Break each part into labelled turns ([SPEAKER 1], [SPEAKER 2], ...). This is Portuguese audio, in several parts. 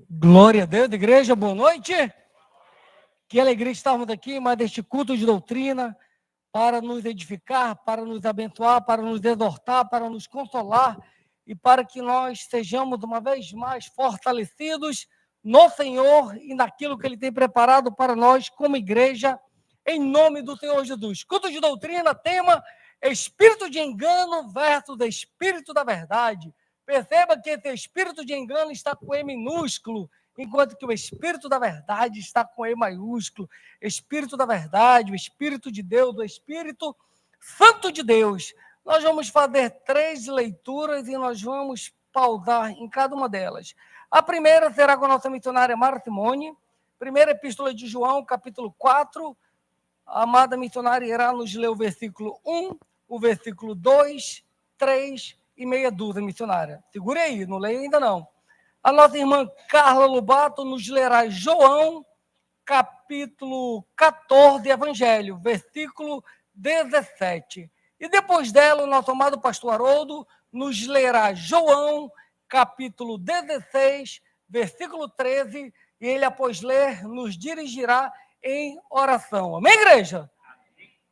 [SPEAKER 1] Glória a Deus, igreja, boa noite. Que alegria estarmos aqui, mais deste culto de doutrina, para nos edificar, para nos abençoar, para nos exortar, para nos consolar e para que nós sejamos uma vez mais fortalecidos no Senhor e naquilo que Ele tem preparado para nós como igreja, em nome do Senhor Jesus. Culto de doutrina, tema espírito de engano versus espírito da verdade. Perceba que esse espírito de engano está com E minúsculo, enquanto que o espírito da verdade está com E maiúsculo. Espírito da verdade, o Espírito de Deus, o Espírito Santo de Deus. Nós vamos fazer 3 leituras e nós vamos pausar em cada uma delas. A primeira será com a nossa missionária Mara Simone, primeira epístola de João, capítulo 4. A amada missionária irá nos ler o versículo 1, o versículo 2, 3 e meia dúzia, missionária. Segure aí, não leio ainda não. A nossa irmã Carla Lobato nos lerá João, capítulo 14, Evangelho, versículo 17. E depois dela, o nosso amado pastor Haroldo nos lerá João, capítulo 16, versículo 13, e ele, após ler, nos dirigirá em oração. Amém, igreja?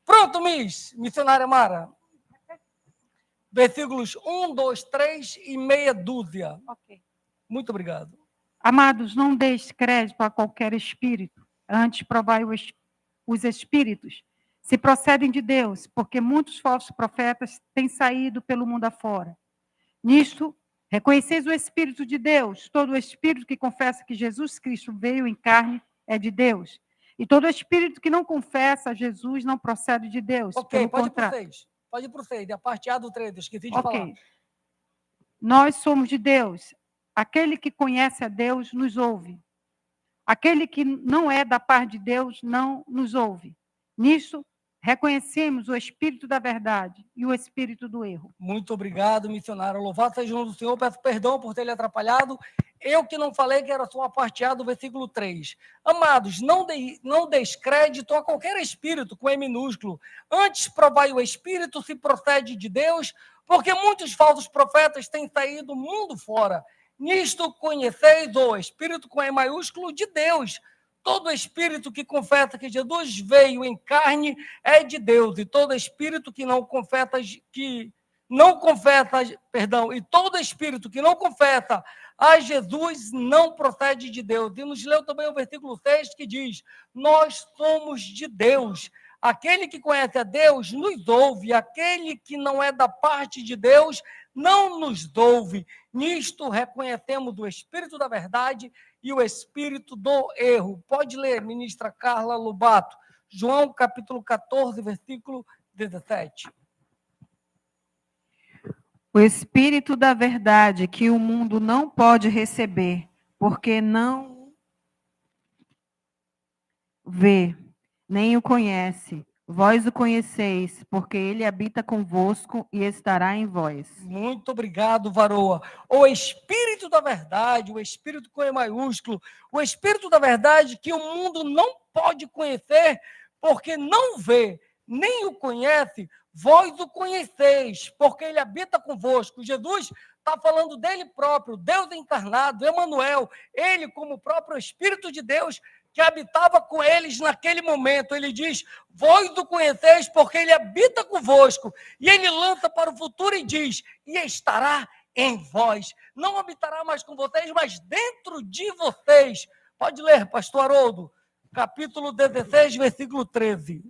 [SPEAKER 1] Pronto, missionária Mara. Versículos 1, 2, 3 e meia dúzia.
[SPEAKER 2] Ok.
[SPEAKER 1] Muito obrigado.
[SPEAKER 2] Amados, não deis crédito a qualquer espírito, antes provai os espíritos, se procedem de Deus, porque muitos falsos profetas têm saído pelo mundo afora. Nisto, reconheceis o Espírito de Deus, todo espírito que confessa que Jesus Cristo veio em carne é de Deus. E todo espírito que não confessa a Jesus não procede de Deus.
[SPEAKER 1] Ok, pode ir para o 6. Pode ir para o 6, a parte A do 3, esqueci de falar.
[SPEAKER 2] Nós somos de Deus. Aquele que conhece a Deus nos ouve. Aquele que não é da parte de Deus não nos ouve. Nisso, reconhecemos o espírito da verdade e o espírito do erro.
[SPEAKER 1] Muito obrigado, missionário. Louvado seja o nome do Senhor. Peço perdão por ter lhe atrapalhado. Eu que não falei que era só a parte A do versículo 3. Amados, não descrédito a qualquer espírito com E minúsculo. Antes provai o espírito se procede de Deus, porque muitos falsos profetas têm saído mundo fora. Nisto conheceis o espírito com E maiúsculo de Deus. Todo espírito que confessa que Jesus veio em carne é de Deus, e todo espírito que não confessa e todo espírito que não confessa a Jesus não procede de Deus. E nos leu também o versículo 6 que diz: nós somos de Deus. Aquele que conhece a Deus nos ouve, aquele que não é da parte de Deus não nos ouve. Nisto reconhecemos o espírito da verdade e o espírito do erro. Pode ler, ministra Carla Lobato, João capítulo 14, versículo 17.
[SPEAKER 2] O espírito da verdade que o mundo não pode receber, porque não vê, nem o conhece. Vós o conheceis, porque ele habita convosco e estará em vós.
[SPEAKER 1] Muito obrigado, varoa. O Espírito da verdade, o Espírito com E maiúsculo, o Espírito da verdade que o mundo não pode conhecer, porque não vê, nem o conhece, vós o conheceis, porque ele habita convosco. Jesus está falando dele próprio, Deus encarnado, Emanuel, ele como o próprio Espírito de Deus, que habitava com eles naquele momento. Ele diz, vós o conheceis porque ele habita convosco. E ele lança para o futuro e diz, e estará em vós. Não habitará mais com vocês, mas dentro de vocês. Pode ler, pastor Haroldo, capítulo 16, versículo 13.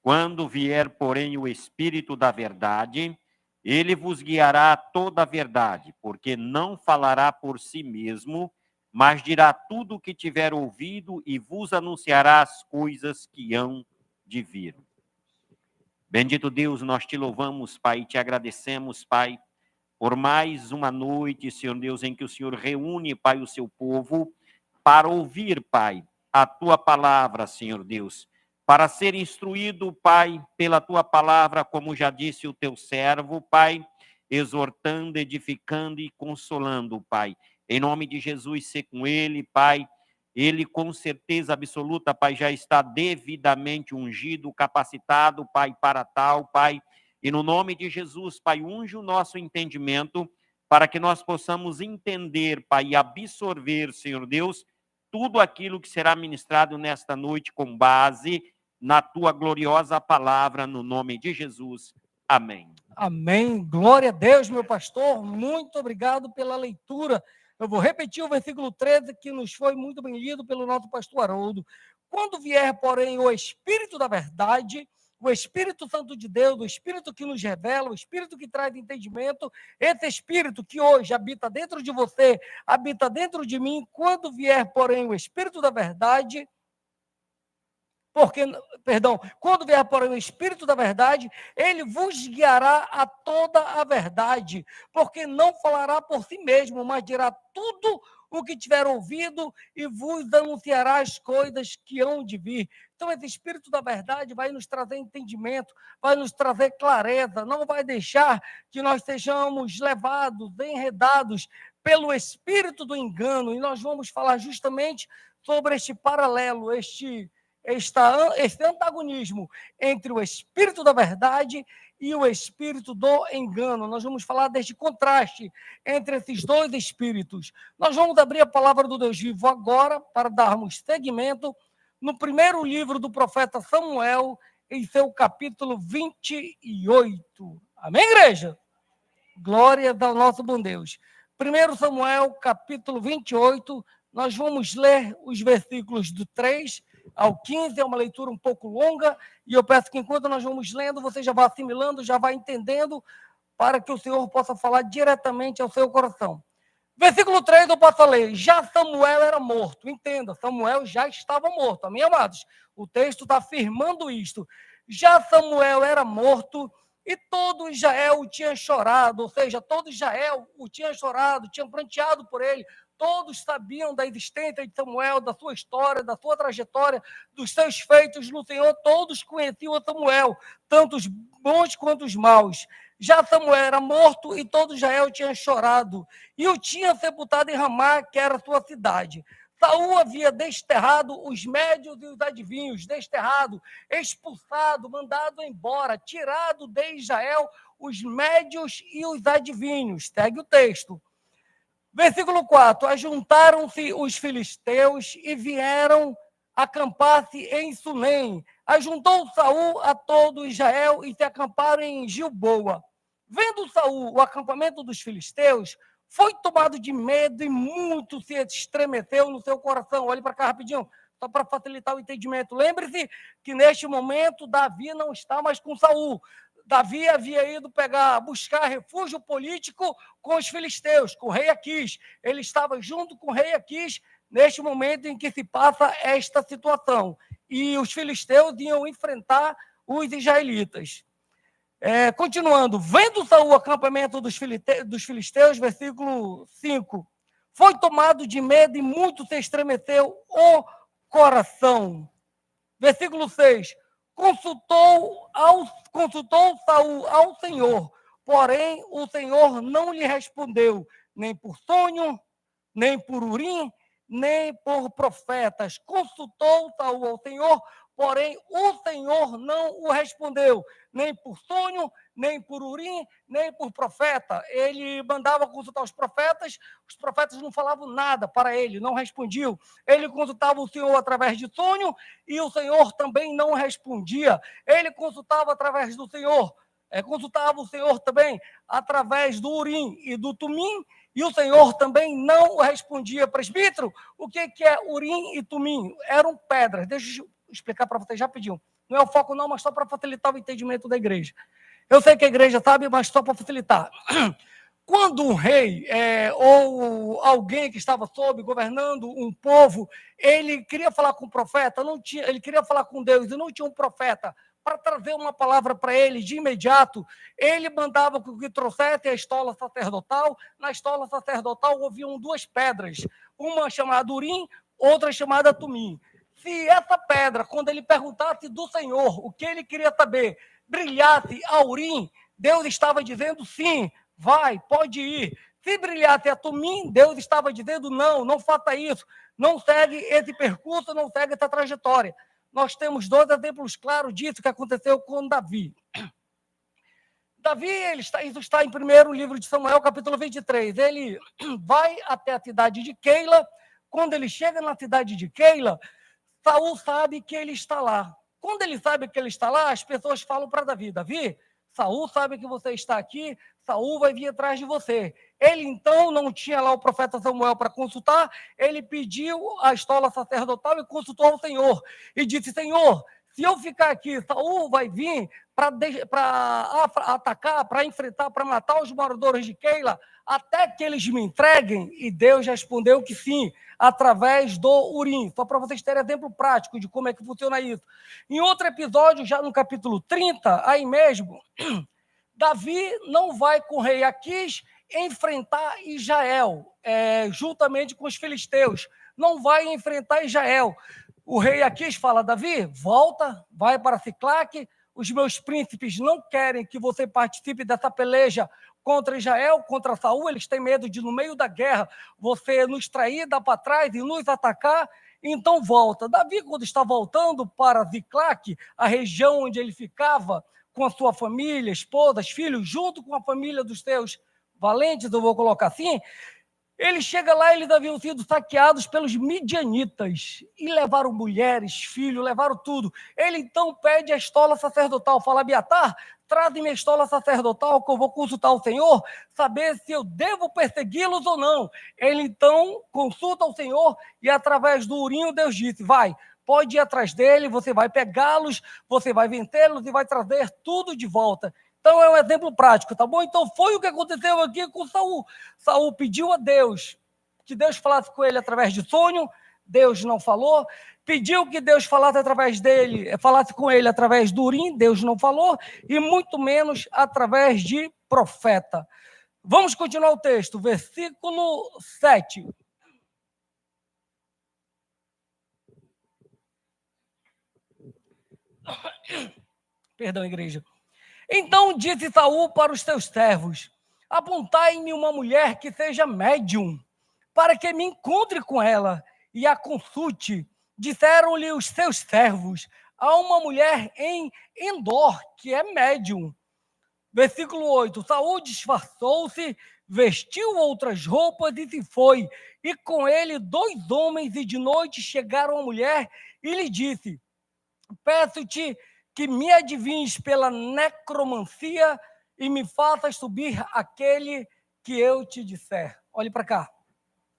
[SPEAKER 3] Quando vier, porém, o Espírito da verdade, ele vos guiará a toda a verdade, porque não falará por si mesmo, mas dirá tudo o que tiver ouvido e vos anunciará as coisas que hão de vir. Bendito Deus, nós te louvamos, Pai, e te agradecemos, Pai, por mais uma noite, Senhor Deus, em que o Senhor reúne, Pai, o seu povo para ouvir, Pai, a tua palavra, Senhor Deus, para ser instruído, Pai, pela tua palavra, como já disse o teu servo, Pai, exortando, edificando e consolando, Pai. Em nome de Jesus, ser com ele, Pai. Ele, com certeza absoluta, Pai, já está devidamente ungido, capacitado, Pai, para tal, Pai. E no nome de Jesus, Pai, unge o nosso entendimento para que nós possamos entender, Pai, e absorver, Senhor Deus, tudo aquilo que será ministrado nesta noite com base na tua gloriosa palavra, no nome de Jesus. Amém.
[SPEAKER 1] Amém. Glória a Deus, meu pastor. Muito obrigado pela leitura. Eu vou repetir o versículo 13, que nos foi muito bem lido pelo nosso pastor Haroldo. Quando vier, porém, o Espírito da verdade, o Espírito Santo de Deus, o Espírito que nos revela, o Espírito que traz entendimento, esse Espírito que hoje habita dentro de você, habita dentro de mim, quando vier, porém, o Espírito da verdade, quando vier, porém, o Espírito da verdade, ele vos guiará a toda a verdade, porque não falará por si mesmo, mas dirá tudo o que tiver ouvido e vos anunciará as coisas que hão de vir. Então, esse Espírito da verdade vai nos trazer entendimento, vai nos trazer clareza, não vai deixar que nós sejamos levados, enredados pelo espírito do engano, e nós vamos falar justamente sobre este paralelo, este antagonismo entre o espírito da verdade e o espírito do engano. Nós vamos falar deste contraste entre esses dois espíritos. Nós vamos abrir a palavra do Deus vivo agora para darmos seguimento no primeiro livro do profeta Samuel, em seu capítulo 28. Amém, igreja? Glória ao nosso bom Deus. 1 Samuel, capítulo 28, nós vamos ler os versículos do 3 ao 15, é uma leitura um pouco longa, e eu peço que enquanto nós vamos lendo, você já vá assimilando, já vá entendendo, para que o Senhor possa falar diretamente ao seu coração. Versículo 3 eu passo a ler. Já Samuel era morto. Entenda, Samuel já estava morto. Amém, amados? O texto está afirmando isto. Já Samuel era morto e todo Israel o tinha chorado, ou seja, todo Israel o tinha chorado, tinha pranteado por ele. Todos sabiam da existência de Samuel, da sua história, da sua trajetória, dos seus feitos no Senhor. Todos conheciam a Samuel, tanto os bons quanto os maus. Já Samuel era morto e todo Israel tinha chorado, e o tinha sepultado em Ramá, que era sua cidade. Saul havia desterrado os médios e os adivinhos, desterrado, expulsado, mandado embora, tirado de Israel os médios e os adivinhos. Segue o texto. Versículo 4, ajuntaram-se os filisteus e vieram acampar-se em Sunem. Ajuntou Saul a todo Israel e se acamparam em Gilboa. Vendo Saul o acampamento dos filisteus, foi tomado de medo e muito se estremeceu no seu coração. Olhe para cá rapidinho, só para facilitar o entendimento. Lembre-se que neste momento Davi não está mais com Saul. Davi havia ido buscar refúgio político com os filisteus, com o rei Aquis. Ele estava junto com o rei Aquis neste momento em que se passa esta situação. E os filisteus iam enfrentar os israelitas. Continuando, vendo Saul o acampamento dos filisteus, versículo 5, foi tomado de medo e muito se estremeceu o coração. Versículo 6, consultou Saul ao Senhor, porém o Senhor não lhe respondeu, nem por sonho, nem por urim, nem por profetas. Consultou Saul ao Senhor, porém o Senhor não o respondeu, nem por sonho, nem por urim, nem por profeta. Ele mandava consultar os profetas não falavam nada para ele, não respondiam. Ele consultava o Senhor através de sonho e o Senhor também não respondia. Ele consultava através do Senhor, consultava o Senhor também através do urim e do tumim, e o Senhor também não o respondia. Presbítero, o que é urim e tumim? Eram pedras. Deixa eu explicar para vocês rapidinho. Não é o foco não, mas só para facilitar o entendimento da igreja. Eu sei que a igreja sabe, mas só para facilitar. Quando um rei ou alguém que estava governando um povo, ele queria falar com o profeta, ele queria falar com Deus e não tinha um profeta para trazer uma palavra para ele de imediato, ele mandava que trouxesse a estola sacerdotal. Na estola sacerdotal haviam duas pedras, uma chamada urim, outra chamada tumim. Se essa pedra, quando ele perguntasse do Senhor o que ele queria saber, brilhasse a urim, Deus estava dizendo sim, vai, pode ir. Se brilhasse a tumim, Deus estava dizendo não, não faça isso, não segue esse percurso, não segue essa trajetória. Nós temos dois exemplos claros disso que aconteceu com Davi. Davi, isso está em primeiro livro de Samuel, capítulo 23. Ele vai até a cidade de Keila. Quando ele chega na cidade de Keila, Saul sabe que ele está lá. Quando ele sabe que ele está lá, as pessoas falam para Davi: Davi, Saul sabe que você está aqui, Saul vai vir atrás de você. Ele, então, não tinha lá o profeta Samuel para consultar, ele pediu a estola sacerdotal e consultou ao Senhor. E disse: Senhor, se eu ficar aqui, Saul vai vir para atacar, para enfrentar, para matar os moradores de Keila, até que eles me entreguem. E Deus respondeu que sim, através do Urim. Só para vocês terem exemplo prático de como é que funciona isso. Em outro episódio, já no capítulo 30, aí mesmo, Davi não vai com o rei Aquis enfrentar Israel, juntamente com os filisteus. Não vai enfrentar Israel. O rei Aquis fala: Davi, volta, vai para Siclaque. Os meus príncipes não querem que você participe dessa peleja contra Israel, contra Saul. Eles têm medo de, no meio da guerra, você nos trair, dar para trás e nos atacar. Então volta. Davi, quando está voltando para Siclaque, a região onde ele ficava, com a sua família, esposas, filhos, junto com a família dos seus valentes, eu vou colocar assim, ele chega lá, eles haviam sido saqueados pelos midianitas e levaram mulheres, filhos, levaram tudo. Ele então pede a estola sacerdotal, fala: Abiatar, traz-me a estola sacerdotal que eu vou consultar o Senhor, saber se eu devo persegui-los ou não. Ele então consulta o Senhor e através do Urim Deus disse: vai, pode ir atrás dele, você vai pegá-los, você vai vencê-los e vai trazer tudo de volta. Então é um exemplo prático, tá bom? Então foi o que aconteceu aqui com Saul. Saul pediu a Deus que Deus falasse com ele através de sonho, Deus não falou. Pediu que Deus falasse através dele, falasse com ele através do Urim, Deus não falou, e muito menos através de profeta. Vamos continuar o texto, versículo 7. Perdão, igreja. Então disse Saul para os seus servos: apontai-me uma mulher que seja médium, para que me encontre com ela e a consulte. Disseram-lhe os seus servos: há uma mulher em Endor, que é médium. Versículo 8. Saul disfarçou-se, vestiu outras roupas e se foi. E com ele 2 homens, e de noite chegaram a mulher e lhe disse: peço-te que me adivinhes pela necromancia e me faças subir aquele que eu te disser. Olhe para cá.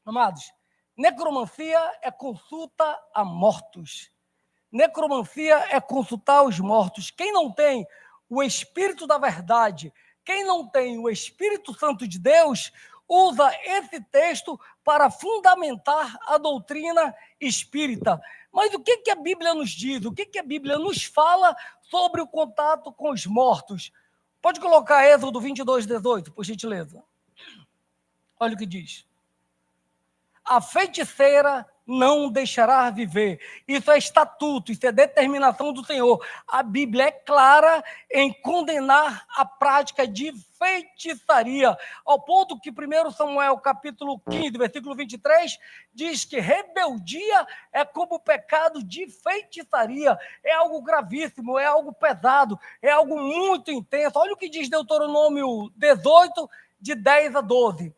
[SPEAKER 1] Amados, necromancia é consulta a mortos. Necromancia é consultar os mortos. Quem não tem o Espírito da verdade, quem não tem o Espírito Santo de Deus, usa esse texto para fundamentar a doutrina espírita. Mas o que a Bíblia nos diz? O que a Bíblia nos fala sobre o contato com os mortos? Pode colocar Êxodo 22:18, por gentileza. Olha o que diz. A feiticeira não deixará viver. Isso é estatuto, isso é determinação do Senhor. A Bíblia é clara em condenar a prática de feitiçaria, ao ponto que 1 Samuel, capítulo 15, versículo 23, diz que rebeldia é como pecado de feitiçaria. É algo gravíssimo, é algo pesado, é algo muito intenso. Olha o que diz Deuteronômio 18, de 10 a 12.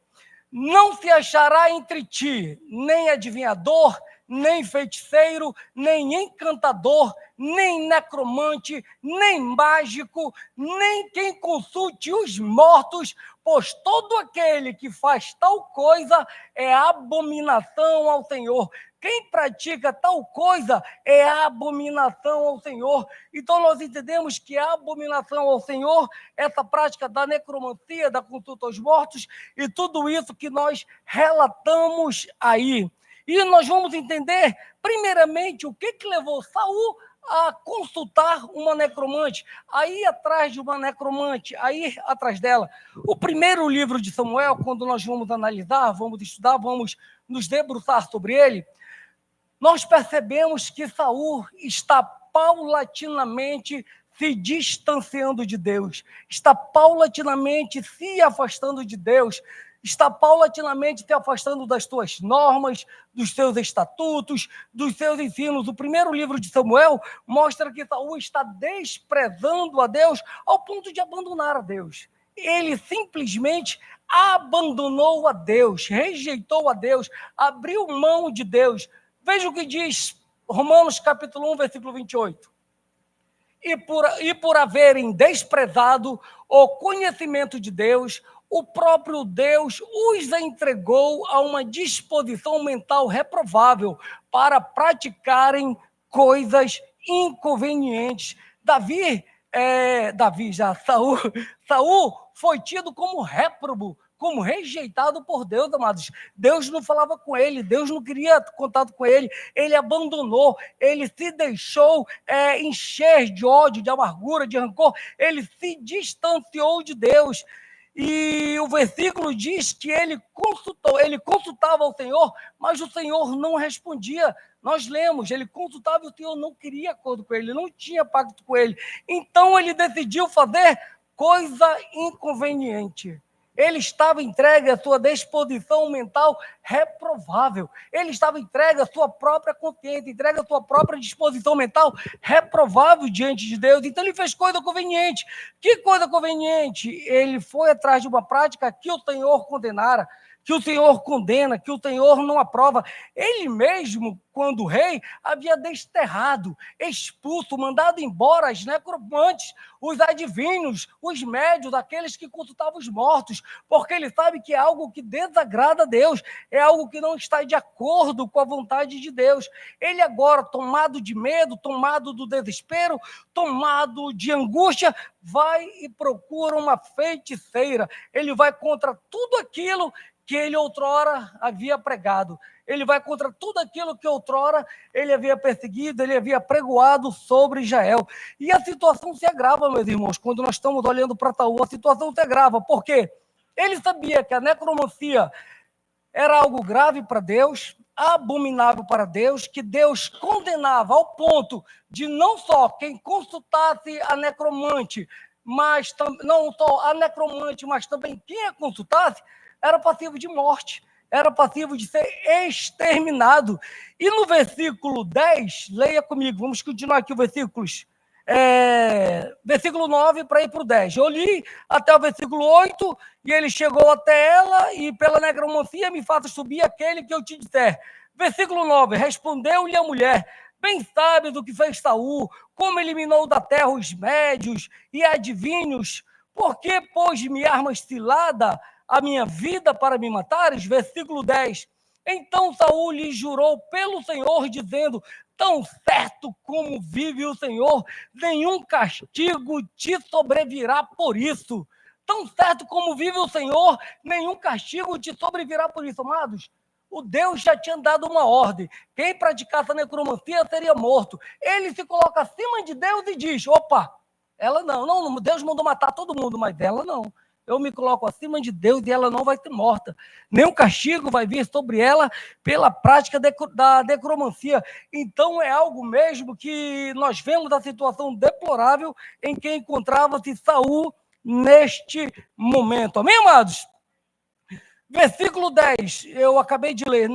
[SPEAKER 1] Não se achará entre ti nem adivinhador, nem feiticeiro, nem encantador, nem necromante, nem mágico, nem quem consulte os mortos, pois todo aquele que faz tal coisa é abominação ao Senhor. Quem pratica tal coisa é abominação ao Senhor. Então nós entendemos que a abominação ao Senhor, essa prática da necromancia, da consulta aos mortos, e tudo isso que nós relatamos aí. E nós vamos entender, primeiramente, o que levou Saul a consultar uma necromante, a ir atrás de uma necromante, a ir atrás dela. O primeiro livro de Samuel, quando nós vamos analisar, vamos estudar, vamos nos debruçar sobre ele, nós percebemos que Saul está paulatinamente se distanciando de Deus, está paulatinamente se afastando de Deus. está paulatinamente te afastando das tuas normas, dos teus estatutos, dos teus ensinos. O primeiro livro de Samuel mostra que Saul está desprezando a Deus ao ponto de abandonar a Deus. Ele simplesmente abandonou a Deus, rejeitou a Deus, abriu mão de Deus. Veja o que diz Romanos capítulo 1, versículo 28. E por haverem desprezado o conhecimento de Deus, o próprio Deus os entregou a uma disposição mental reprovável para praticarem coisas inconvenientes. Saul foi tido como réprobo, como rejeitado por Deus, amados. Deus não falava com ele, Deus não queria contato com ele, ele abandonou, ele se deixou encher de ódio, de amargura, de rancor, ele se distanciou de Deus. E o versículo diz que ele consultava o Senhor, mas o Senhor não respondia. Nós lemos, ele consultava e o Senhor não queria acordo com ele, não tinha pacto com ele. Então ele decidiu fazer coisa inconveniente. Ele estava entregue à sua disposição mental reprovável. Ele estava entregue à sua própria consciência, entregue à sua própria disposição mental reprovável diante de Deus. Então ele fez coisa conveniente. Que coisa conveniente? Ele foi atrás de uma prática que o Senhor condenara, que o Senhor condena, que o Senhor não aprova. Ele mesmo, quando rei, havia desterrado, expulso, mandado embora os necromantes, os adivinhos, os médios, aqueles que consultavam os mortos, porque ele sabe que é algo que desagrada a Deus, é algo que não está de acordo com a vontade de Deus. Ele agora, tomado de medo, tomado do desespero, tomado de angústia, vai e procura uma feiticeira. Ele vai contra tudo aquilo que ele outrora havia pregado. Ele vai contra tudo aquilo que outrora ele havia perseguido, ele havia pregoado sobre Israel. E a situação se agrava, meus irmãos, quando nós estamos olhando para Saul, a situação se agrava. Por quê? Ele sabia que a necromancia era algo grave para Deus, abominável para Deus, que Deus condenava ao ponto de não só quem consultasse a necromante, mas não só a necromante, mas também quem a consultasse, era passivo de morte, era passivo de ser exterminado. E no versículo 10, leia comigo, vamos continuar aqui os versículos, versículo 9 para ir para o 10. Eu li até o versículo 8, e ele chegou até ela, e pela necromancia me faça subir aquele que eu te disser. Versículo 9, respondeu-lhe a mulher, bem sabes o que fez Saul, como eliminou da terra os médios e adivinhos, por que pôs-me armas cilada a minha vida para me matares? Versículo 10. Então Saul lhe jurou pelo Senhor, dizendo, tão certo como vive o Senhor, nenhum castigo te sobrevirá por isso. Tão certo como vive o Senhor, nenhum castigo te sobrevirá por isso. Amados, o Deus já tinha dado uma ordem. Quem praticasse a necromancia seria morto. Ele se coloca acima de Deus e diz, opa, ela não, Deus mandou matar todo mundo, mas ela não. Eu me coloco acima de Deus e ela não vai ser morta. Nenhum castigo vai vir sobre ela pela prática da necromancia. Então é algo mesmo que nós vemos a situação deplorável em que encontrava-se Saul neste momento. Amém, amados? Versículo 10, eu acabei de ler,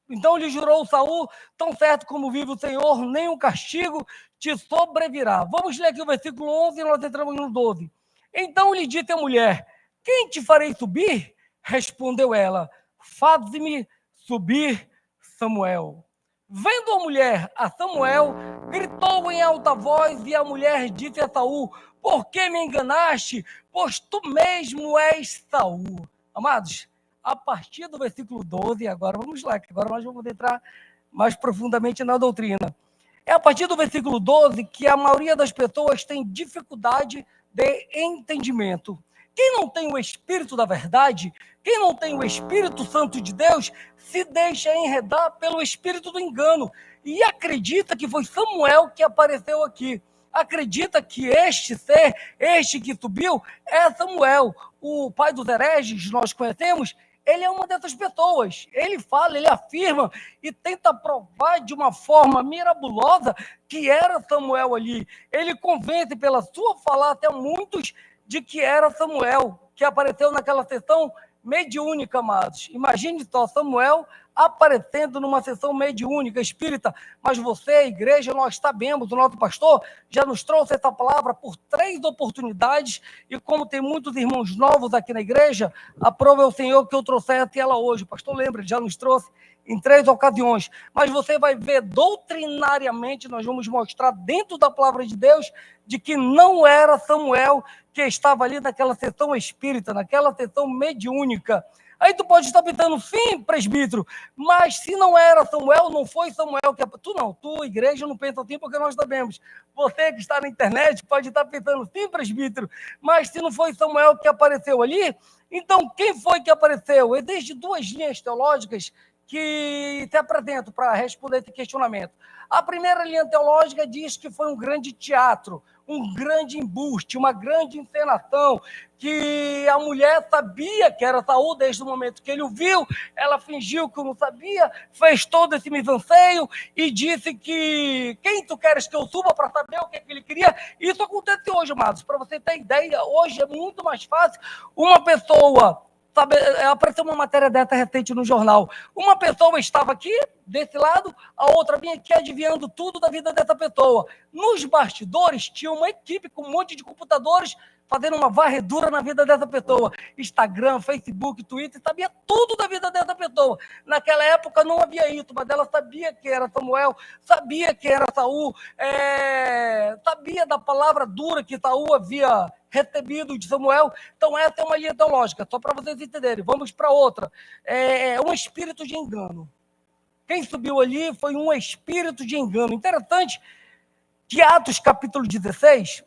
[SPEAKER 1] então lhe jurou Saul, tão certo como vive o Senhor, nenhum castigo te sobrevirá. Vamos ler aqui o versículo 11 e nós entramos no 12. Então lhe disse a mulher, quem te farei subir? Respondeu ela, faze-me subir Samuel. Vendo a mulher a Samuel, gritou em alta voz, e a mulher disse a Saul, por que me enganaste? Pois tu mesmo és Saul. Amados, a partir do versículo 12, agora vamos lá, que agora nós vamos entrar mais profundamente na doutrina. É a partir do versículo 12 que a maioria das pessoas tem dificuldade de entendimento. Quem não tem o Espírito da verdade, quem não tem o Espírito Santo de Deus, se deixa enredar pelo espírito do engano e acredita que foi Samuel que apareceu aqui. Acredita que este ser, este que subiu, é Samuel. O pai dos hereges, nós conhecemos, ele é uma dessas pessoas. Ele fala, ele afirma e tenta provar de uma forma mirabulosa que era Samuel ali. Ele convence pela sua fala até muitos de que era Samuel, que apareceu naquela sessão mediúnica, amados. Imagine só, Samuel aparecendo numa sessão mediúnica espírita, mas você, a igreja, nós sabemos, o nosso pastor já nos trouxe essa palavra por 3 oportunidades, e como tem muitos irmãos novos aqui na igreja, aprove ao Senhor que eu trouxesse ela hoje. O pastor lembra, ele já nos trouxe em 3 ocasiões, mas você vai ver doutrinariamente, nós vamos mostrar dentro da palavra de Deus, de que não era Samuel que estava ali naquela sessão espírita, naquela sessão mediúnica. Aí tu pode estar pensando, sim, presbítero, mas se não era Samuel, não foi Samuel que... Tu, igreja, não pensa assim, porque nós sabemos. Você que está na internet pode estar pensando, sim, presbítero, mas se não foi Samuel que apareceu ali, então quem foi que apareceu? Existem 2 linhas teológicas que te apresento para responder esse questionamento. A primeira linha teológica diz que foi um grande teatro, um grande embuste, uma grande encenação, que a mulher sabia que era Saul desde o momento que ele o viu, ela fingiu que não sabia, fez todo esse misanceio e disse que quem tu queres que eu suba para saber o que ele queria. Isso acontece hoje, amados. Para você ter ideia, hoje é muito mais fácil uma pessoa... Sabe, apareceu uma matéria dessa recente no jornal. Uma pessoa estava aqui, desse lado, a outra vinha aqui adivinhando tudo da vida dessa pessoa. Nos bastidores, tinha uma equipe com um monte de computadores fazendo uma varredura na vida dessa pessoa. Instagram, Facebook, Twitter, sabia tudo da vida dessa pessoa. Naquela época não havia isso, mas ela sabia que era Samuel, sabia que era Saul, sabia da palavra dura que Saul havia recebido de Samuel. Então essa é uma linha teológica, só para vocês entenderem. Vamos para outra. Um espírito de engano. Quem subiu ali foi um espírito de engano. Interessante que Atos capítulo 16,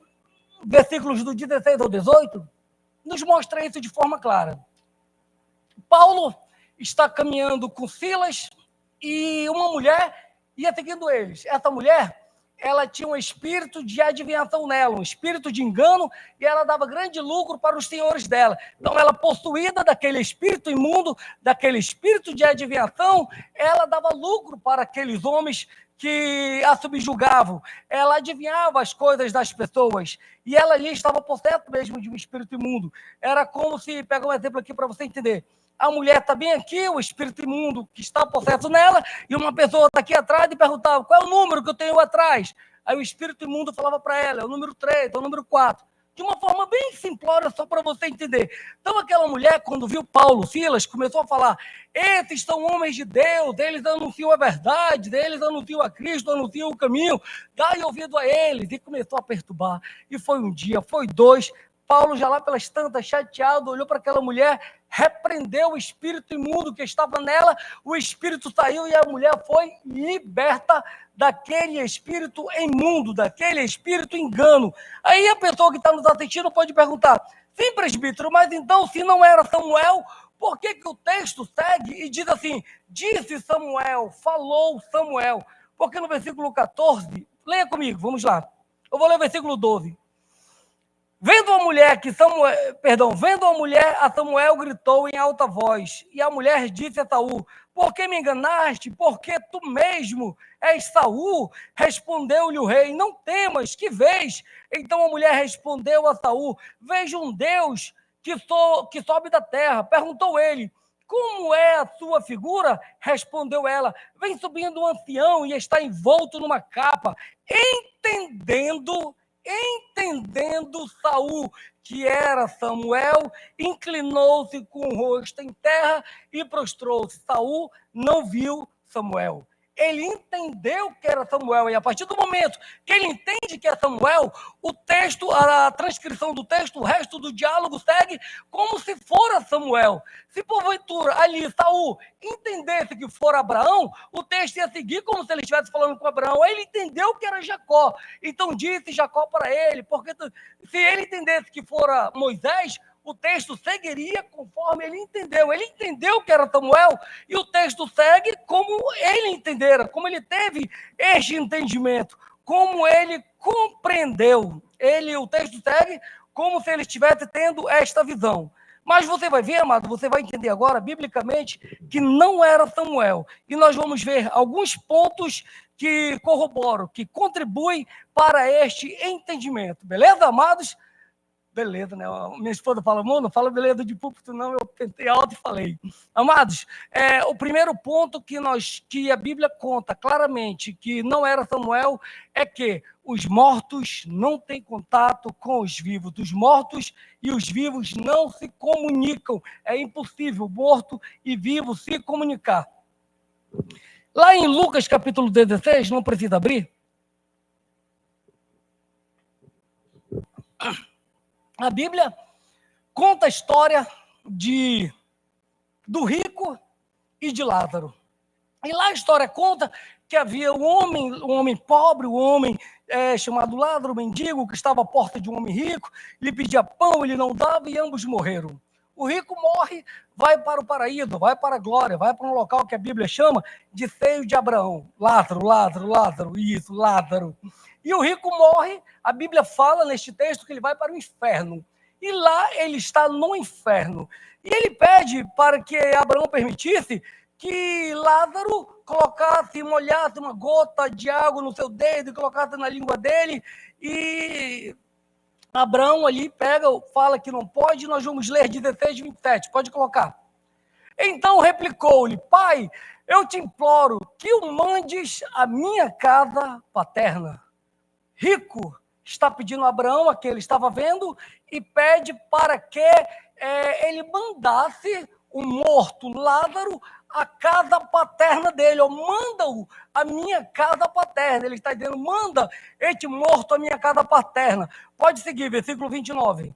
[SPEAKER 1] versículos do 16 ao 18, nos mostra isso de forma clara. Paulo está caminhando com Silas e uma mulher ia seguindo eles. Essa mulher, ela tinha um espírito de adivinhação nela, um espírito de engano, e ela dava grande lucro para os senhores dela. Então, ela, possuída daquele espírito imundo, daquele espírito de adivinhação, ela dava lucro para aqueles homens que a subjugavam. Ela adivinhava as coisas das pessoas, e ela ali estava possessa mesmo de um espírito imundo. Era como se, pega um exemplo aqui para você entender, a mulher está bem aqui, o espírito imundo que está possesso nela, e uma pessoa está aqui atrás e perguntava, qual é o número que eu tenho atrás? Aí o espírito imundo falava para ela, é o número 3, é o número 4. De uma forma bem simplória, só para você entender. Então, aquela mulher, quando viu Paulo, Silas, começou a falar, esses são homens de Deus, eles anunciam a verdade, eles anunciam a Cristo, anunciam o caminho, dai ouvido a eles. E começou a perturbar. E foi um dia, foi 2, Paulo, já lá pelas tantas, chateado, olhou para aquela mulher, repreendeu o espírito imundo que estava nela, o espírito saiu e a mulher foi liberta daquele espírito imundo, daquele espírito engano. Aí a pessoa que está nos assistindo pode perguntar, sim, presbítero, mas então se não era Samuel, por que o texto segue e diz assim, disse Samuel, falou Samuel? Porque no versículo 14, leia comigo, vamos lá, eu vou ler o versículo 12. Vendo a mulher, a Samuel gritou em alta voz, e a mulher disse a Saul, por que me enganaste? Porque tu mesmo és Saul? Respondeu-lhe o rei, não temas, que vês? Então a mulher respondeu a Saul, vejo um Deus que sobe da terra. Perguntou ele, como é a sua figura? Respondeu ela, vem subindo um ancião e está envolto numa capa. Entendendo Saul que era Samuel, inclinou-se com o rosto em terra e prostrou-se. Saul não viu Samuel. Ele entendeu que era Samuel, e a partir do momento que ele entende que é Samuel, o texto, a transcrição do texto, o resto do diálogo segue como se fora Samuel. Se porventura ali Saul entendesse que fora Abraão, o texto ia seguir como se ele estivesse falando com Abraão. Aí ele entendeu que era Jacó, então disse Jacó para ele, porque se ele entendesse que fora Moisés, o texto seguiria conforme ele entendeu. Ele entendeu que era Samuel e o texto segue como ele entendera, como ele teve este entendimento, como ele compreendeu. O texto segue como se ele estivesse tendo esta visão. Mas você vai ver, amado, você vai entender agora, biblicamente, que não era Samuel. E nós vamos ver alguns pontos que corroboram, que contribuem para este entendimento. Beleza, amados? Beleza, né? Minha esposa fala, amor, não fala beleza de púlpito, não. Eu tentei alto e falei. Amados, o primeiro ponto que a Bíblia conta claramente que não era Samuel é que os mortos não têm contato com os vivos. Os mortos e os vivos não se comunicam. É impossível morto e vivo se comunicar. Lá em Lucas, capítulo 16, não precisa abrir. A Bíblia conta a história do rico e de Lázaro. E lá a história conta que havia um homem pobre, um homem chamado Lázaro, mendigo, que estava à porta de um homem rico, lhe pedia pão, ele não dava e ambos morreram. O rico morre, vai para o paraíso, vai para a glória, vai para um local que a Bíblia chama de seio de Abraão. Lázaro, Lázaro, Lázaro, isso, Lázaro. E o rico morre, a Bíblia fala neste texto que ele vai para o inferno. E lá ele está no inferno. E ele pede para que Abraão permitisse que Lázaro molhasse uma gota de água no seu dedo e colocasse na língua dele. E Abraão ali fala que não pode, nós vamos ler 16, 27, pode colocar. Então replicou-lhe, pai, eu te imploro que o mandes à minha casa paterna. Rico está pedindo a Abraão, a que ele estava vendo, e pede para que ele mandasse o morto Lázaro à casa paterna dele, manda-o à minha casa paterna. Ele está dizendo, manda este morto à minha casa paterna. Pode seguir, versículo 29.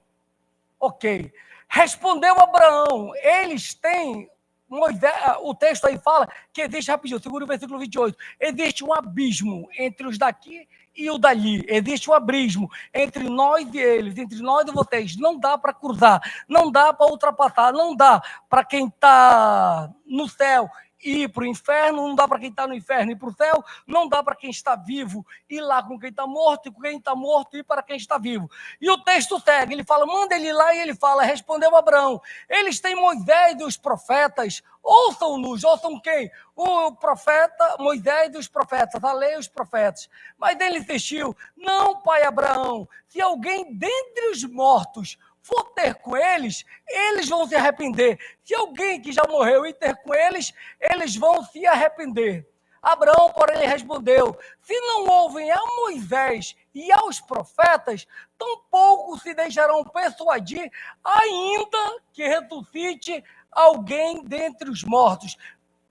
[SPEAKER 1] Ok. Respondeu Abraão, eles têm... Moisés, o texto aí fala que existe, rapidinho, segura o versículo 28, existe um abismo entre os daqui e o dali, existe um abismo entre nós e eles, entre nós e vocês, não dá para cruzar, não dá para ultrapassar, não dá para quem está no céu ir para o inferno, não dá para quem está no inferno ir para o céu, não dá para quem está vivo ir lá com quem está morto, e com quem está morto ir para quem está vivo. E o texto segue, ele fala, manda ele lá, e ele fala, respondeu Abraão, eles têm Moisés e os profetas, ouçam-nos, ouçam quem? O profeta, Moisés e os profetas, a lei e os profetas. Mas ele insistiu, não, pai Abraão, se alguém dentre os mortos for ter com eles, eles vão se arrepender. Se alguém que já morreu ir ter com eles, eles vão se arrepender. Abraão, porém, respondeu, se não ouvem a Moisés e aos profetas, tampouco se deixarão persuadir, ainda que ressuscite alguém dentre os mortos.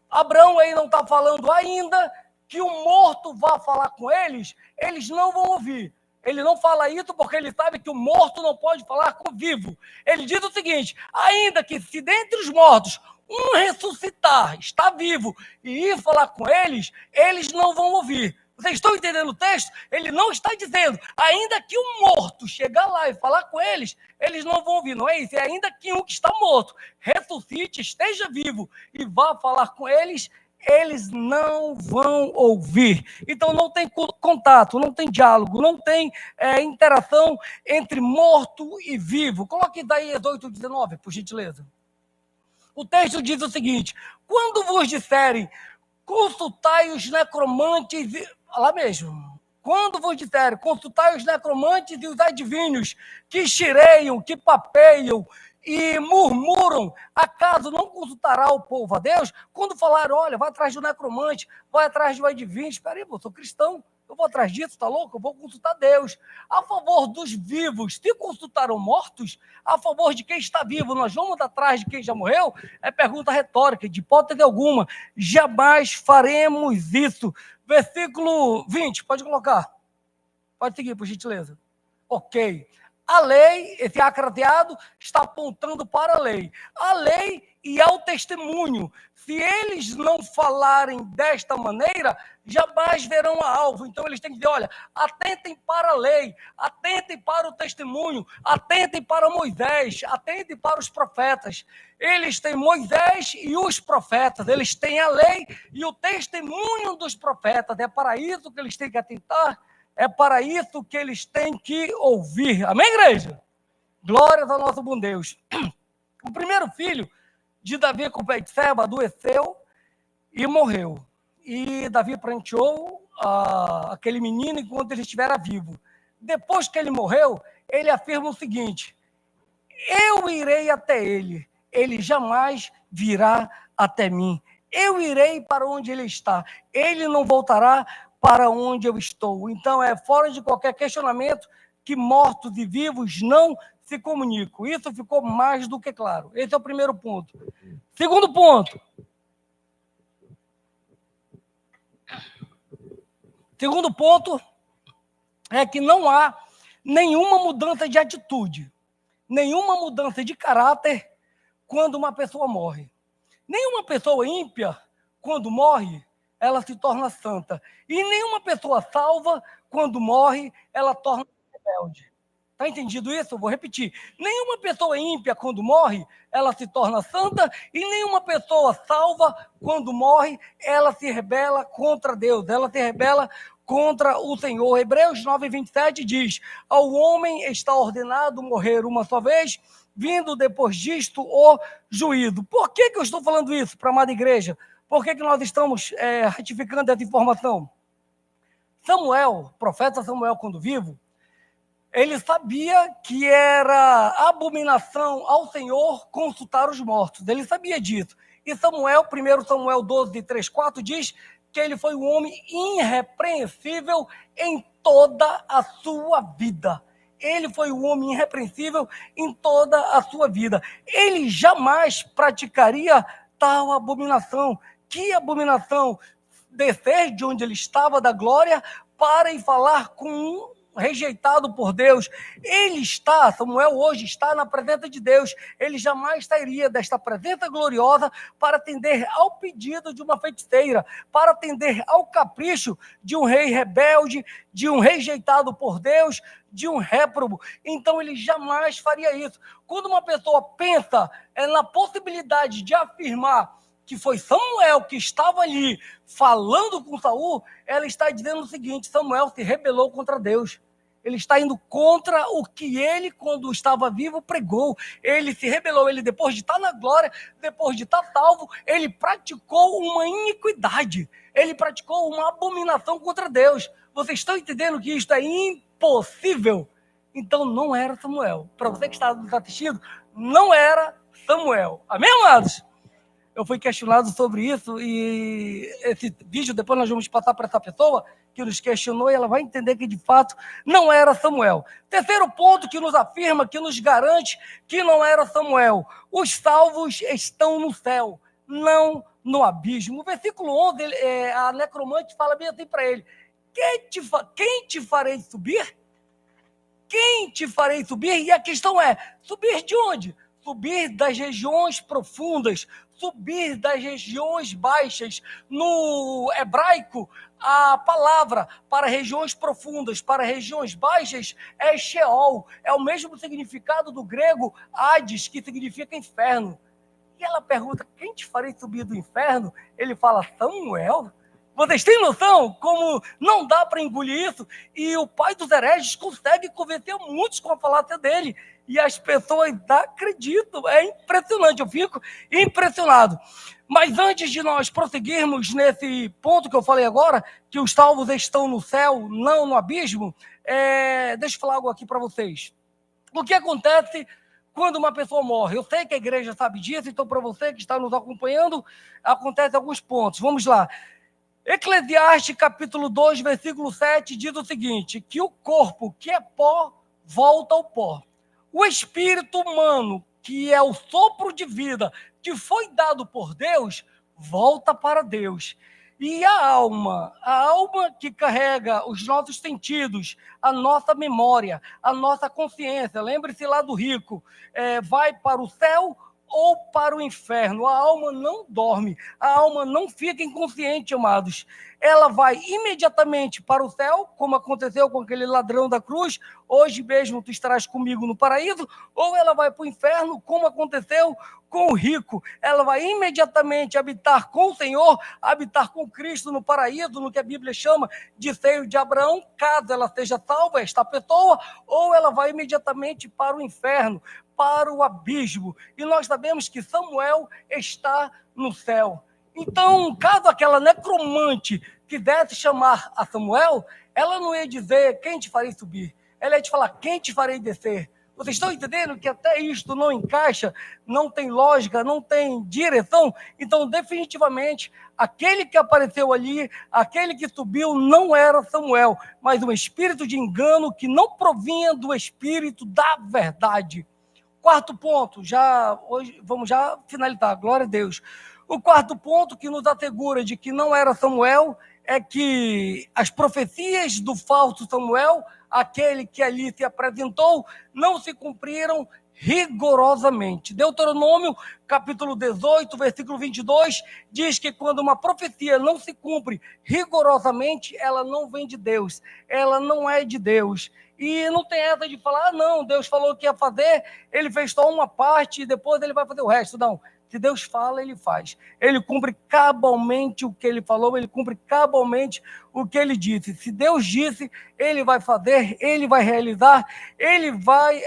[SPEAKER 1] Abraão aí não está falando ainda que o morto vá falar com eles não vão ouvir. Ele não fala isso porque ele sabe que o morto não pode falar com o vivo. Ele diz o seguinte, ainda que se dentre os mortos um ressuscitar, está vivo, e ir falar com eles não vão ouvir. Vocês estão entendendo o texto? Ele não está dizendo, ainda que um morto chegar lá e falar com eles não vão ouvir. Não é isso, é ainda que um que está morto ressuscite, esteja vivo e vá falar com eles não vão ouvir. Então não tem contato, não tem diálogo, não tem interação entre morto e vivo. Coloque daí 8:19, por gentileza. O texto diz o seguinte, quando vos disserem, consultai os necromantes, lá mesmo, quando vos disserem, consultai os necromantes e os adivinhos, que xireiam, que papeiam, e murmuram, acaso não consultará o povo a Deus? Quando falaram, olha, vai atrás do necromante, vai atrás do adivinho, espera aí, eu sou cristão, eu vou atrás disso, está louco? Eu vou consultar Deus. A favor dos vivos, se consultaram mortos, a favor de quem está vivo, nós vamos atrás de quem já morreu? É pergunta retórica, de hipótese alguma, jamais faremos isso. Versículo 20, pode colocar. Pode seguir, por gentileza. Ok. A lei, esse acrateado, está apontando para a lei. A lei e ao testemunho. Se eles não falarem desta maneira, jamais verão a alvo. Então eles têm que dizer, olha, atentem para a lei, atentem para o testemunho, atentem para Moisés, atentem para os profetas. Eles têm Moisés e os profetas, eles têm a lei e o testemunho dos profetas. É para isso que eles têm que atentar. É para isso que eles têm que ouvir. Amém, igreja? Glórias ao nosso bom Deus. O primeiro filho de Davi com Betseba adoeceu e morreu. E Davi pranteou aquele menino enquanto ele estivera vivo. Depois que ele morreu, ele afirma o seguinte, Eu irei até ele, ele jamais virá até mim. Eu irei para onde ele está, ele não voltará para onde eu estou. Então, é fora de qualquer questionamento que mortos e vivos não se comunicam. Isso ficou mais do que claro. Esse é o primeiro ponto. Segundo ponto. Segundo ponto é que não há nenhuma mudança de atitude, nenhuma mudança de caráter quando uma pessoa morre. Nenhuma pessoa ímpia, quando morre, ela se torna santa. E nenhuma pessoa salva, quando morre, ela torna-se rebelde. Está entendido isso? Eu vou repetir. Nenhuma pessoa ímpia, quando morre, ela se torna santa, e nenhuma pessoa salva, quando morre, ela se rebela contra Deus, ela se rebela contra o Senhor. Hebreus 9:27 diz: ao homem está ordenado morrer uma só vez, vindo depois disto o juízo. Por que eu estou falando isso para a amada igreja? Por que nós estamos ratificando essa informação? Samuel, profeta Samuel, quando vivo, ele sabia que era abominação ao Senhor consultar os mortos. Ele sabia disso. E Samuel, 1 Samuel 12, 3, 4, diz que ele foi um homem irrepreensível em toda a sua vida. Ele foi um homem irrepreensível em toda a sua vida. Ele jamais praticaria tal abominação. Que abominação? Descer de onde ele estava, da glória, para ir falar com um rejeitado por Deus. Ele está, Samuel hoje está na presença de Deus. Ele jamais sairia desta presença gloriosa para atender ao pedido de uma feiticeira, para atender ao capricho de um rei rebelde, de um rejeitado por Deus, de um réprobo. Então ele jamais faria isso. Quando uma pessoa pensa na possibilidade de afirmar que foi Samuel que estava ali falando com Saul, ela está dizendo o seguinte: Samuel se rebelou contra Deus. Ele está indo contra o que ele, quando estava vivo, pregou. Ele se rebelou. Ele, depois de estar na glória, depois de estar salvo, ele praticou uma iniquidade. Ele praticou uma abominação contra Deus. Vocês estão entendendo que isto é impossível? Então não era Samuel. Para você que está nos assistindo, não era Samuel. Amém, amados? Eu fui questionado sobre isso e esse vídeo depois nós vamos passar para essa pessoa que nos questionou e ela vai entender que de fato não era Samuel. Terceiro ponto que nos afirma, que nos garante que não era Samuel: os salvos estão no céu, não no abismo. No versículo 11, a necromante fala bem assim para ele: quem te farei subir? Quem te farei subir? E a questão é, subir de onde? Subir das regiões profundas, subir das regiões baixas. No hebraico, a palavra para regiões profundas, para regiões baixas, é Sheol. É o mesmo significado do grego Hades, que significa inferno. E ela pergunta: quem te farei subir do inferno? Ele fala: Samuel. Vocês têm noção como não dá para engolir isso? E o pai dos hereges consegue convencer muitos com a falácia dele. E as pessoas acreditam. É impressionante, eu fico impressionado. Mas antes de nós prosseguirmos nesse ponto que eu falei agora, que os salvos estão no céu, não no abismo, deixa eu falar algo aqui para vocês. O que acontece quando uma pessoa morre? Eu sei que a igreja sabe disso, então para você que está nos acompanhando, acontecem alguns pontos. Vamos lá. Eclesiastes capítulo 2, versículo 7 diz o seguinte: que o corpo que é pó volta ao pó. O espírito humano, que é o sopro de vida que foi dado por Deus, volta para Deus. E a alma que carrega os nossos sentidos, a nossa memória, a nossa consciência, lembre-se lá do rico, vai para o céu ou para o inferno. A alma não dorme, a alma não fica inconsciente, amados. Ela vai imediatamente para o céu, como aconteceu com aquele ladrão da cruz: hoje mesmo tu estarás comigo no paraíso. Ou ela vai para o inferno, como aconteceu com o rico. Ela vai imediatamente habitar com o Senhor, habitar com Cristo no paraíso, no que a Bíblia chama de seio de Abraão, caso ela seja salva, esta pessoa. Ou ela vai imediatamente para o inferno, para o abismo. E nós sabemos que Samuel está no céu. Então, caso aquela necromante quisesse chamar a Samuel, ela não ia dizer: quem te farei subir? Ela ia te falar: quem te farei descer? Vocês estão entendendo que até isto não encaixa, não tem lógica, não tem direção? Então, definitivamente, aquele que apareceu ali, aquele que subiu, não era Samuel, mas um espírito de engano que não provinha do espírito da verdade. Quarto ponto, hoje vamos já finalizar, glória a Deus. O quarto ponto que nos assegura de que não era Samuel é que as profecias do falso Samuel, aquele que ali se apresentou, não se cumpriram rigorosamente. Deuteronômio, capítulo 18, versículo 22, diz que quando uma profecia não se cumpre rigorosamente, ela não vem de Deus, ela não é de Deus. E não tem essa de falar, não, Deus falou que ia fazer, ele fez só uma parte e depois ele vai fazer o resto. Não, se Deus fala, ele faz. Ele cumpre cabalmente o que ele falou, ele cumpre cabalmente o que ele disse. Se Deus disse, ele vai fazer, ele vai realizar, ele vai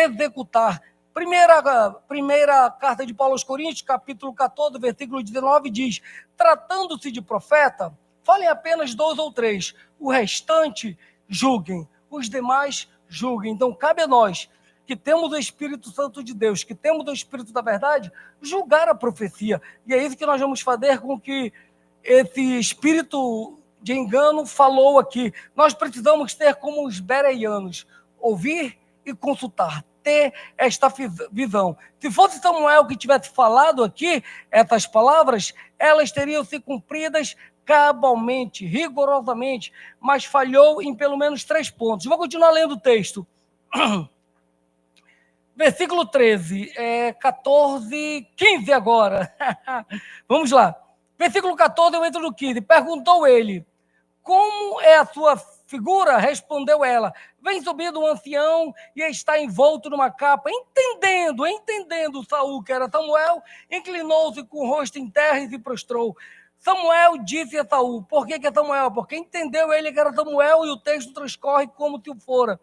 [SPEAKER 1] executar. Primeira carta de Paulo aos Coríntios, capítulo 14, versículo 19, diz: tratando-se de profeta, falem apenas 2 ou 3, o restante julguem, os demais julguem. Então, cabe a nós, que temos o Espírito Santo de Deus, que temos o Espírito da verdade, julgar a profecia. E é isso que nós vamos fazer com que esse espírito de engano falou aqui. Nós precisamos ter como os bereianos, ouvir e consultar, ter esta visão. Se fosse Samuel que tivesse falado aqui, essas palavras, elas teriam sido cumpridas cabalmente, rigorosamente, mas falhou em pelo menos 3 pontos. Vou continuar lendo o texto. Versículo 13, 14, 15 agora. Vamos lá. Versículo 14, eu entro no 15. Perguntou ele, como é a sua figura? Respondeu ela, vem subindo um ancião e está envolto numa capa. Entendendo Saul, que era Samuel, inclinou-se com o rosto em terra e se prostrou. Samuel disse a Saul, por que é Samuel? Porque entendeu ele que era Samuel e o texto transcorre como se fora.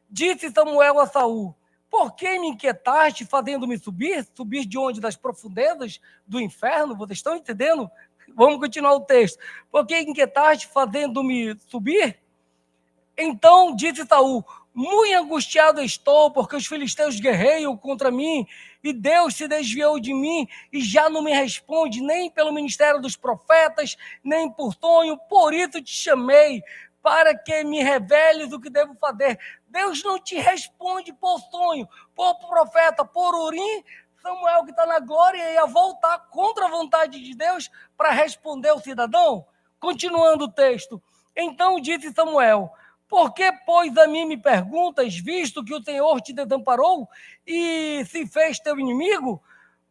[SPEAKER 1] Disse Samuel a Saul, por que me inquietaste fazendo-me subir? Subir de onde? Das profundezas do inferno? Vocês estão entendendo? Vamos continuar o texto. Por que inquietaste fazendo-me subir? Então disse Saul, muito angustiado estou, porque os filisteus guerreiam contra mim, e Deus se desviou de mim, e já não me responde, nem pelo ministério dos profetas, nem por sonho, por isso te chamei, para que me reveles o que devo fazer. Deus não te responde por sonho, por profeta, por Urim. Samuel, que está na glória, ia voltar contra a vontade de Deus para responder ao cidadão? Continuando o texto. Então disse Samuel, por que, pois, a mim me perguntas, visto que o Senhor te desamparou e se fez teu inimigo?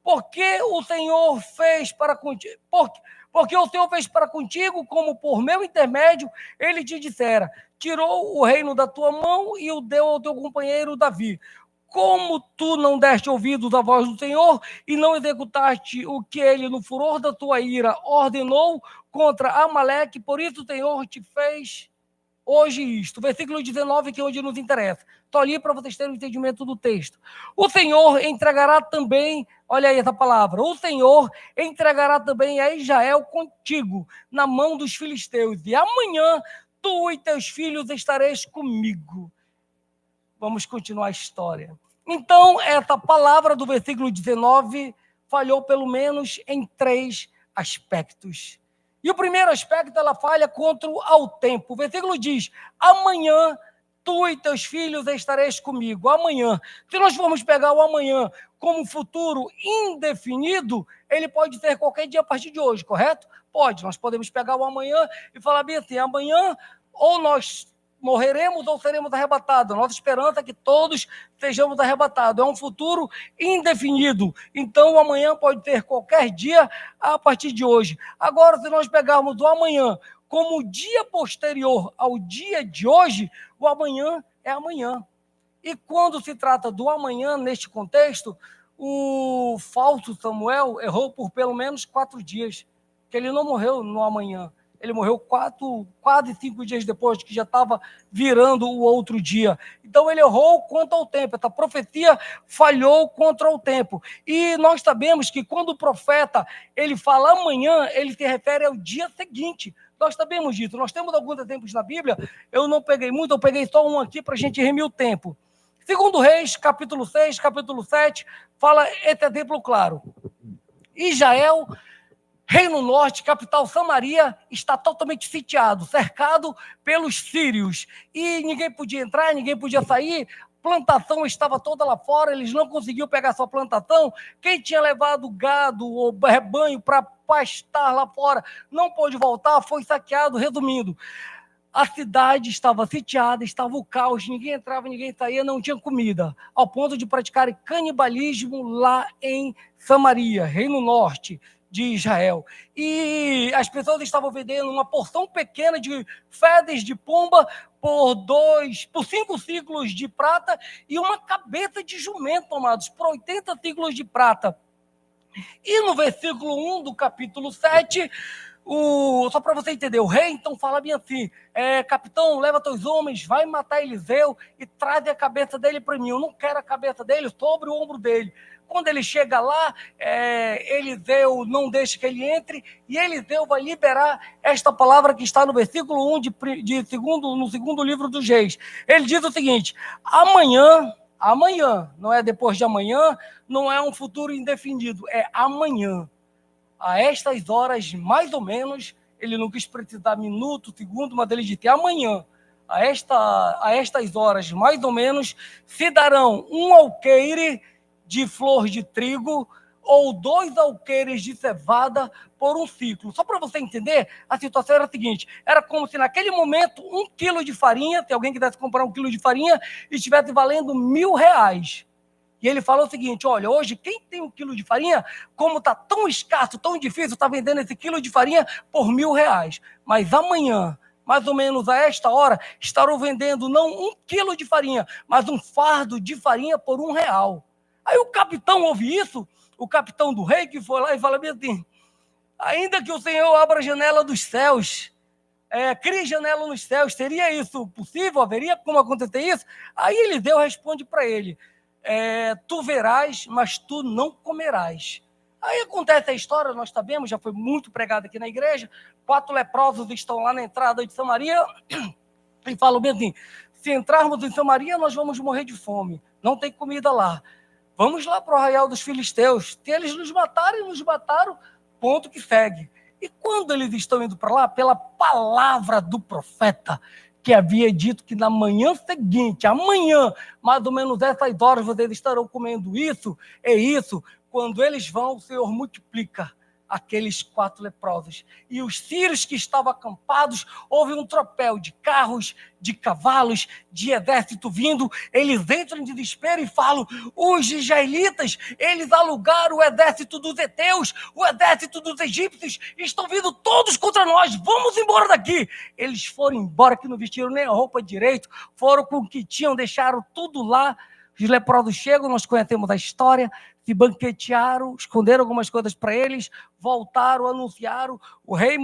[SPEAKER 1] Por que o Senhor fez para contigo? Porque o Senhor fez para contigo, como por meu intermédio, ele te dissera, tirou o reino da tua mão e o deu ao teu companheiro Davi. Como tu não deste ouvidos à voz do Senhor e não executaste o que ele, no furor da tua ira, ordenou contra Amaleque, por isso o Senhor te fez hoje isto. Versículo 19, que é onde nos interessa. Estou ali para vocês terem o entendimento do texto. O Senhor entregará também, olha aí essa palavra, o Senhor entregará também a Israel contigo, na mão dos filisteus, e amanhã tu e teus filhos estareis comigo. Vamos continuar a história. Então, essa palavra do versículo 19 falhou pelo menos em 3 aspectos. E o primeiro aspecto, ela falha contra ao tempo. O versículo diz, amanhã tu e teus filhos estareis comigo. Amanhã. Se nós formos pegar o amanhã como futuro indefinido, ele pode ser qualquer dia a partir de hoje, correto? Pode. Nós podemos pegar o amanhã e falar bem assim, amanhã ou nós morreremos ou seremos arrebatados. Nossa esperança é que todos sejamos arrebatados. É um futuro indefinido. Então, o amanhã pode ter qualquer dia a partir de hoje. Agora, se nós pegarmos o amanhã como o dia posterior ao dia de hoje, o amanhã é amanhã. E quando se trata do amanhã, neste contexto, o falso Samuel errou por pelo menos 4 dias, que ele não morreu no amanhã. Ele morreu quase 5 dias depois, que já estava virando o outro dia. Então, ele errou quanto ao tempo. Essa profecia falhou contra o tempo. E nós sabemos que quando o profeta ele fala amanhã, ele se refere ao dia seguinte. Nós sabemos disso. Nós temos alguns exemplos na Bíblia. Eu não peguei muito, eu peguei só um aqui para a gente remir o tempo. Segundo Reis, capítulo 6, capítulo 7, fala esse exemplo claro. Israel, Reino Norte, capital Samaria, está totalmente sitiado, cercado pelos sírios. E ninguém podia entrar, ninguém podia sair, plantação estava toda lá fora, eles não conseguiam pegar sua plantação. Quem tinha levado gado ou rebanho para pastar lá fora não pôde voltar, foi saqueado. Resumindo, a cidade estava sitiada, estava o caos, ninguém entrava, ninguém saía, não tinha comida, ao ponto de praticarem canibalismo lá em Samaria, Reino Norte de Israel. E as pessoas estavam vendendo uma porção pequena de fezes de pomba por 5 ciclos de prata e uma cabeça de jumento, amados, por 80 ciclos de prata. E no versículo 1 do capítulo 7, só para você entender, o rei então fala bem assim: capitão, leva teus homens, vai matar Eliseu e traz a cabeça dele para mim. Eu não quero a cabeça dele sobre o ombro dele. Quando ele chega lá, Eliseu não deixa que ele entre, e Eliseu vai liberar esta palavra que está no versículo 1 no segundo livro dos Reis. Ele diz o seguinte: amanhã, não é depois de amanhã, não é um futuro indefinido, é amanhã. A estas horas, mais ou menos, ele não quis precisar minuto, segundo, mas ele disse: amanhã, a estas horas, mais ou menos, se darão um alqueire de flor de trigo ou 2 alqueires de cevada por um ciclo. Só para você entender, a situação era a seguinte: era como se naquele momento 1 quilo de farinha, se alguém quisesse comprar 1 quilo de farinha, estivesse valendo R$1.000. E ele falou o seguinte: olha, hoje quem tem 1 quilo de farinha, como está tão escasso, tão difícil, está vendendo esse quilo de farinha por R$1.000. Mas amanhã, mais ou menos a esta hora, estarão vendendo não 1 quilo de farinha, mas um fardo de farinha por R$1. Aí o capitão ouve isso, o capitão do rei, que foi lá e fala bem assim: ainda que o Senhor abra a janela dos céus, crie janela nos céus, seria isso possível? Haveria como acontecer isso? Aí Eliseu responde para ele: tu verás, mas tu não comerás. Aí acontece a história, nós sabemos, já foi muito pregado aqui na igreja. 4 leprosos estão lá na entrada de Samaria e falam bem assim: se entrarmos em Samaria, nós vamos morrer de fome, não tem comida lá. Vamos lá para o arraial dos filisteus. Se eles nos mataram, ponto que segue. E quando eles estão indo para lá, pela palavra do profeta, que havia dito que na manhã seguinte, amanhã, mais ou menos essas horas, vocês estarão comendo isso, quando eles vão, o Senhor multiplica aqueles 4 leprosos. E os sírios que estavam acampados, houve um tropel de carros, de cavalos, de exército vindo. Eles entram em desespero e falam: os israelitas, eles alugaram o exército dos heteus, o exército dos egípcios, estão vindo todos contra nós, vamos embora daqui. Eles foram embora, que não vestiram nem a roupa direito, foram com o que tinham, deixaram tudo lá. Os leprosos chegam, nós conhecemos a história, se banquetearam, esconderam algumas coisas para eles, voltaram, anunciaram. O rei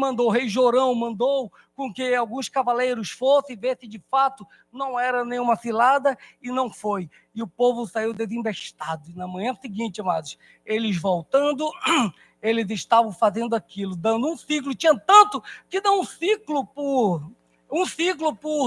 [SPEAKER 1] Jorão mandou com que alguns cavaleiros fossem ver se de fato não era nenhuma cilada, e não foi. E o povo saiu desembestado. E na manhã seguinte, amados, eles voltando, eles estavam fazendo aquilo, dando um ciclo. Tinha tanto que dá um ciclo por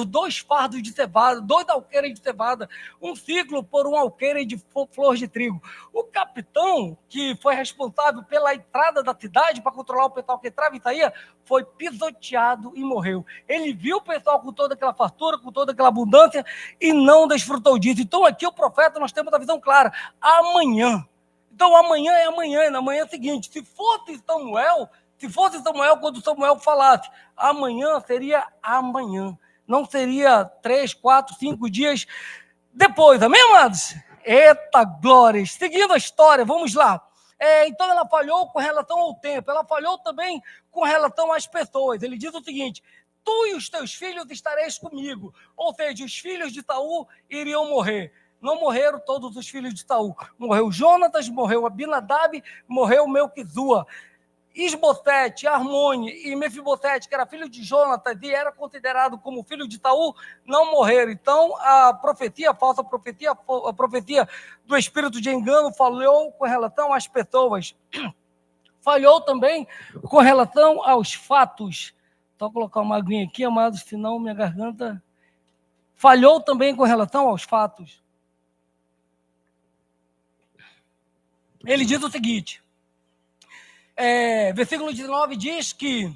[SPEAKER 1] 2 fardos de cevada, 2 alqueires de cevada, um ciclo por 1 alqueire de flor de trigo. O capitão, que foi responsável pela entrada da cidade, para controlar o pessoal que entrava e saía, foi pisoteado e morreu. Ele viu o pessoal com toda aquela fartura, com toda aquela abundância, e não desfrutou disso. Então aqui o profeta, nós temos a visão clara: amanhã. Então amanhã é amanhã, e na manhã seguinte. Se fosse Samuel, quando Samuel falasse amanhã, seria amanhã. Não seria 3, 4, 5 dias depois. Amém, amados? Eita glória! Seguindo a história, vamos lá. Então ela falhou com relação ao tempo. Ela falhou também com relação às pessoas. Ele diz o seguinte: tu e os teus filhos estareis comigo. Ou seja, os filhos de Saul iriam morrer. Não morreram todos os filhos de Saul. Morreu Jonatas, morreu Abinadab, morreu Melquizua. Isbosete, Armone e Mefibosete, que era filho de Jonatas e era considerado como filho de Saul, não morreram. Então, a falsa profecia, a profecia do espírito de engano falhou com relação às pessoas. Falhou também com relação aos fatos. Só colocar uma aguinha aqui, amados, senão minha garganta... Falhou também com relação aos fatos. ele diz o seguinte, versículo 19 diz que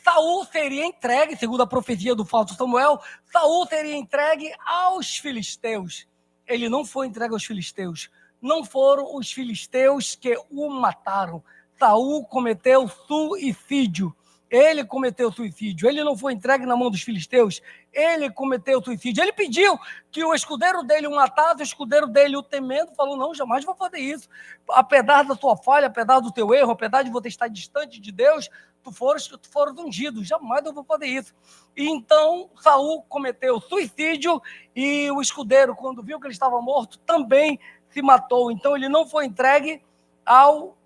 [SPEAKER 1] Saul seria entregue, segundo a profecia do falso Samuel, Saul seria entregue aos filisteus. Ele não foi entregue aos filisteus. Não foram os filisteus que o mataram. Saul cometeu suicídio. Ele cometeu suicídio. Ele não foi entregue na mão dos filisteus. Ele cometeu suicídio. Ele pediu que o escudeiro dele o matasse, o escudeiro dele o temendo, falou, não, jamais vou fazer isso. Apesar da tua falha, apesar do teu erro, apesar de você estar distante de Deus, tu foras ungido, jamais eu vou fazer isso. E então Saul cometeu suicídio e o escudeiro, quando viu que ele estava morto, também se matou. Então ele não foi entregue ao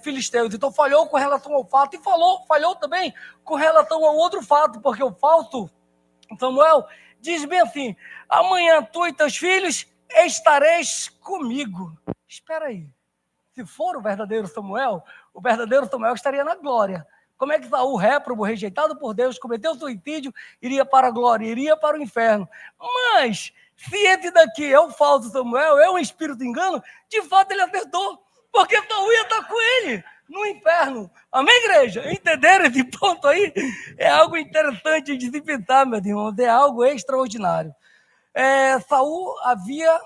[SPEAKER 1] filisteus. Então falhou com relação ao fato e falhou também com relação ao outro fato, porque o falso Samuel diz bem assim, amanhã tu e teus filhos estareis comigo. Espera aí, se for o verdadeiro Samuel estaria na glória. Como é que Saul, réprobo, rejeitado por Deus, cometeu suicídio, iria para a glória, iria para o inferno? Mas, se esse daqui é o falso Samuel, é um espírito de engano, de fato ele acertou, porque Saul ia estar com ele no inferno. Amém, igreja? Entenderam esse ponto aí? É algo interessante de se pensar, meus irmãos, é algo extraordinário. Saul havia...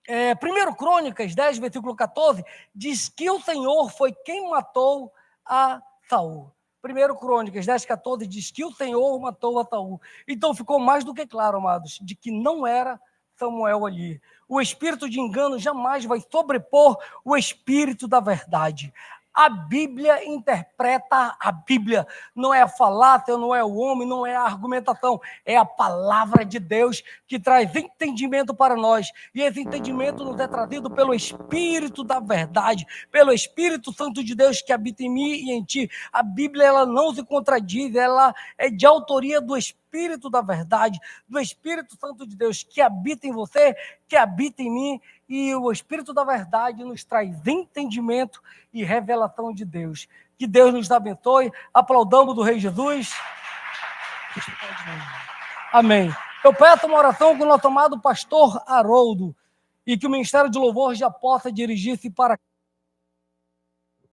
[SPEAKER 1] 1 Crônicas 10, versículo 14, diz que o Senhor foi quem matou a Saul. 1 Crônicas 10, 14 diz que o Senhor matou a Saul. Então ficou mais do que claro, amados, de que não era Samuel ali. O espírito de engano jamais vai sobrepor o espírito da verdade. A Bíblia interpreta a Bíblia. Não é a falácia, não é o homem, não é a argumentação. É a palavra de Deus que traz entendimento para nós. E esse entendimento nos é trazido pelo Espírito da verdade, pelo Espírito Santo de Deus que habita em mim e em ti. A Bíblia ela não se contradiz, ela é de autoria do Espírito da verdade, do Espírito Santo de Deus que habita em você, que habita em mim. E o Espírito da verdade nos traz entendimento e revelação de Deus. Que Deus nos abençoe. Aplaudamos do Rei Jesus. Amém. Eu peço uma oração com o nosso amado pastor Haroldo e que o Ministério de Louvor já possa dirigir-se para